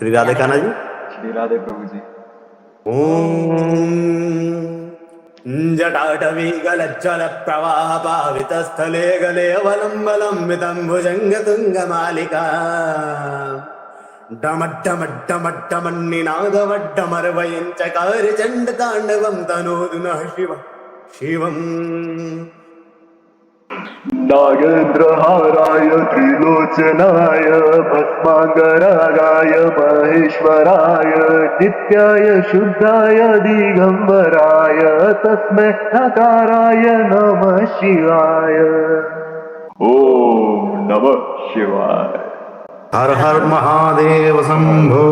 श्री राधे कान्हा जी। श्री राधे प्रभु जी। ओम जटाटवी गलज्जल प्रवाह पावितस्थले गले अवलंबलंबितं भुजंग तुंग मालिका डमड्डमड्डमड्डमन्निनादवड्डमर्वयञ्चकार चण्डताण्डवं तनोतु नः शिवं शिवम्। नागेन्द्रहाराय त्रिलोचनाय भस्मांगरागाय महेश्वराय नित्याय शुद्धाय दिगंबराय तस्मै नकाराय नमः शिवाय। ओम नमः शिवाय। हर हर महादेव शंभो।